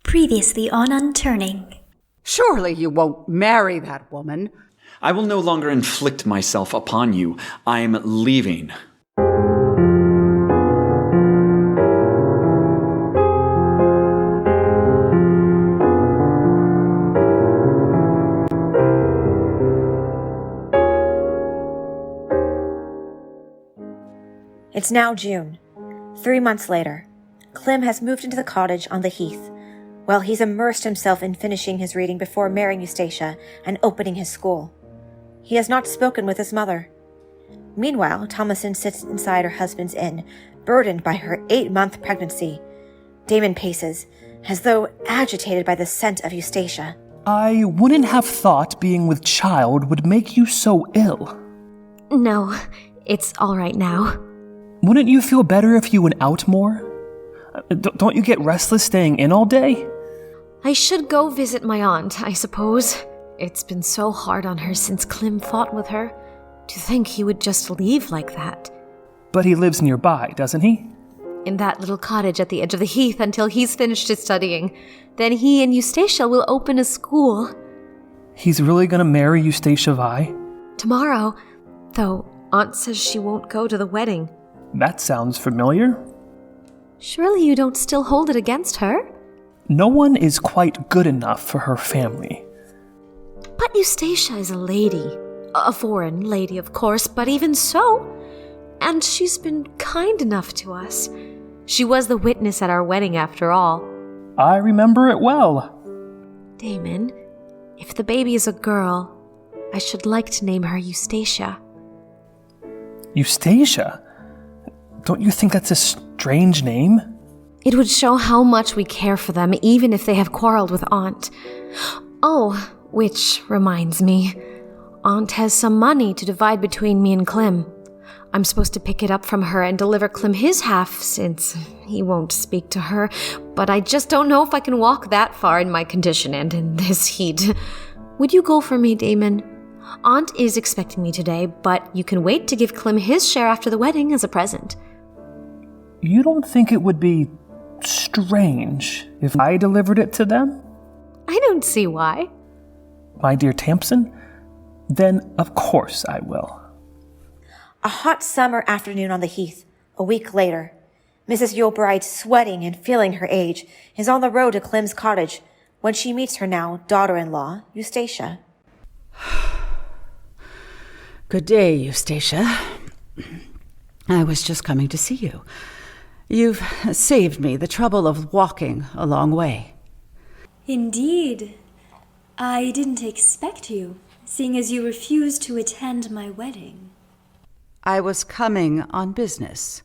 Previously on Unturning. Surely you won't marry that woman. I will no longer inflict myself upon you. I am leaving. It's now June. 3 months later, Clym has moved into the cottage on the heath. While he's immersed himself in finishing his reading before marrying Eustacia and opening his school. He has not spoken with his mother. Meanwhile, Thomasin sits inside her husband's inn, burdened by her 8-month pregnancy. Damon paces, as though agitated by the scent of Eustacia. I wouldn't have thought being with child would make you so ill. No, it's all right now. Wouldn't you feel better if you went out more? Don't you get restless staying in all day? I should go visit my aunt, I suppose. It's been so hard on her since Clym fought with her. To think he would just leave like that. But he lives nearby, doesn't he? In that little cottage at the edge of the heath until he's finished his studying. Then he and Eustacia will open a school. He's really gonna marry Eustacia Vi? Tomorrow, though Aunt says she won't go to the wedding. That sounds familiar. Surely you don't still hold it against her? No one is quite good enough for her family. But Eustacia is a lady. A foreign lady, of course, but even so. And she's been kind enough to us. She was the witness at our wedding, after all. I remember it well. Damon, if the baby is a girl, I should like to name her Eustacia. Eustacia? Don't you think that's a strange name? It would show how much we care for them, even if they have quarreled with Aunt. Oh, which reminds me. Aunt has some money to divide between me and Clym. I'm supposed to pick it up from her and deliver Clym his half, since he won't speak to her. But I just don't know if I can walk that far in my condition and in this heat. Would you go for me, Damon? Aunt is expecting me today, but you can wait to give Clym his share after the wedding as a present. You don't think it would be strange if I delivered it to them? I don't see why. My dear Thomasin, then of course I will. A hot summer afternoon on the heath, a week later. Mrs. Yeobright, sweating and feeling her age, is on the road to Clym's cottage when she meets her now daughter-in-law, Eustacia. Good day, Eustacia. I was just coming to see you. You've saved me the trouble of walking a long way. Indeed. I didn't expect you, seeing as you refused to attend my wedding. I was coming on business.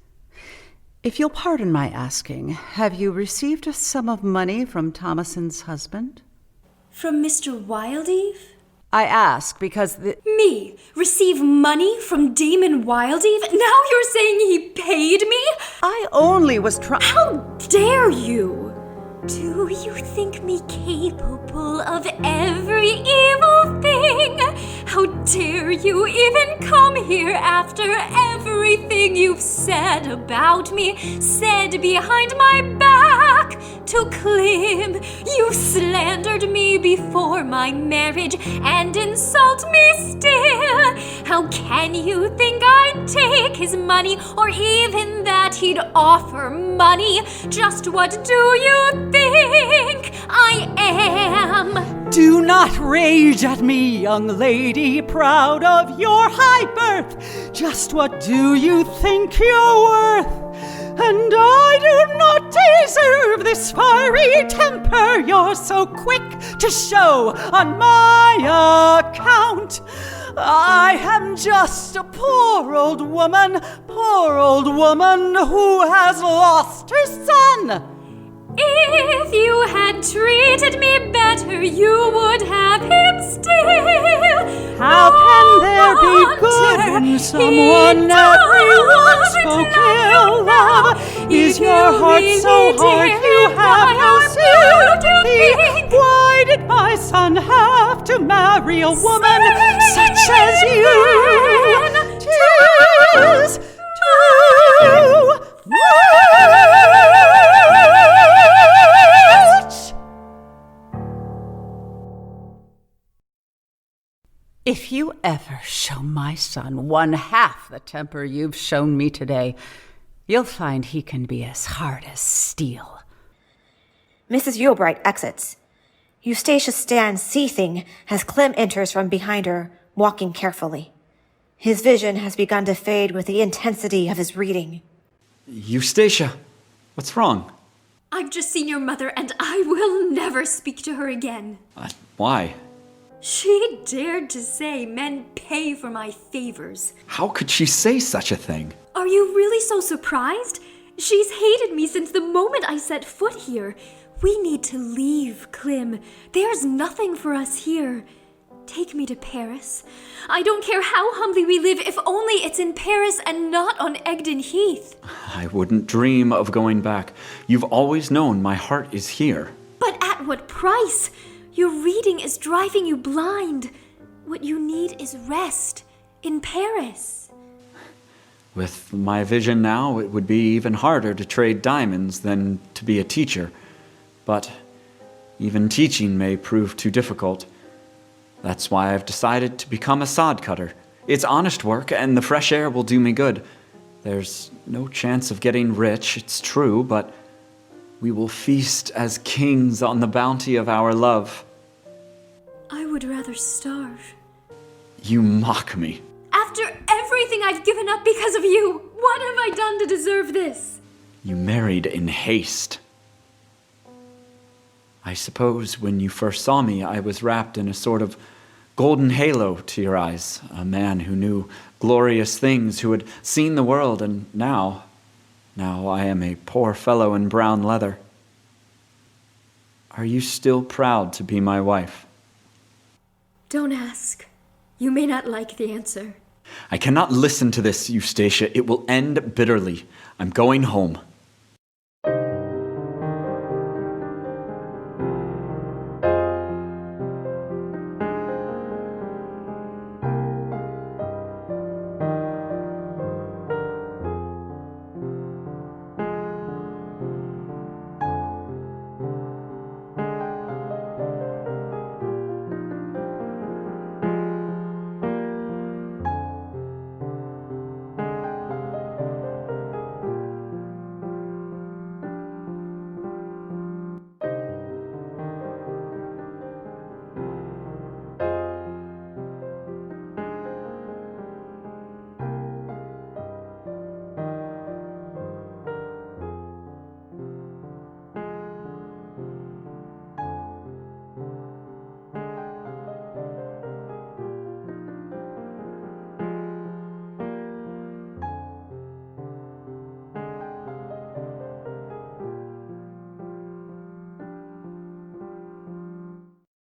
If you'll pardon my asking, have you received a sum of money from Thomasin's husband? From Mr. Wildeve? I ask because Me? Receive money from Damon Wildeve? Now you're saying he paid me? I only was How dare you? Do you think me capable of every evil thing? How dare you even come here after everything you've said about me, said behind my back to Clym? You slandered me before my marriage and insult me still. How can you think I'd take his money, or even that he'd offer money? Just what do you think I am? Do not rage at me, young lady, proud of your high birth. Just what do you think you're worth? And I do not deserve this fiery temper you're so quick to show on my account. I am just a poor old woman who has lost her son. If you had treated me better, you would have him still. How can there be good in someone everyone spoke ill of? Is your heart so hard you have no sympathy? Why did my son have to marry a woman such as you? 'Tis too much. If you ever show my son one half the temper you've shown me today, you'll find he can be as hard as steel. Mrs. Yeobright exits. Eustacia stands seething as Clym enters from behind her, walking carefully. His vision has begun to fade with the intensity of his reading. Eustacia, what's wrong? I've just seen your mother, and I will never speak to her again. Why? She dared to say men pay for my favors. How could she say such a thing? Are you really so surprised? She's hated me since the moment I set foot here. We need to leave, Clym. There's nothing for us here. Take me to Paris. I don't care how humbly we live, if only it's in Paris and not on Egdon Heath. I wouldn't dream of going back. You've always known my heart is here. But at what price? Your reading is driving you blind. What you need is rest in Paris. With my vision now, it would be even harder to trade diamonds than to be a teacher. But even teaching may prove too difficult. That's why I've decided to become a sod cutter. It's honest work, and the fresh air will do me good. There's no chance of getting rich, it's true, but we will feast as kings on the bounty of our love. I would rather starve. You mock me. After everything I've given up because of you, what have I done to deserve this? You married in haste. I suppose when you first saw me, I was wrapped in a sort of golden halo to your eyes, a man who knew glorious things, who had seen the world, and now I am a poor fellow in brown leather. Are you still proud to be my wife? Don't ask. You may not like the answer. I cannot listen to this, Eustacia. It will end bitterly. I'm going home.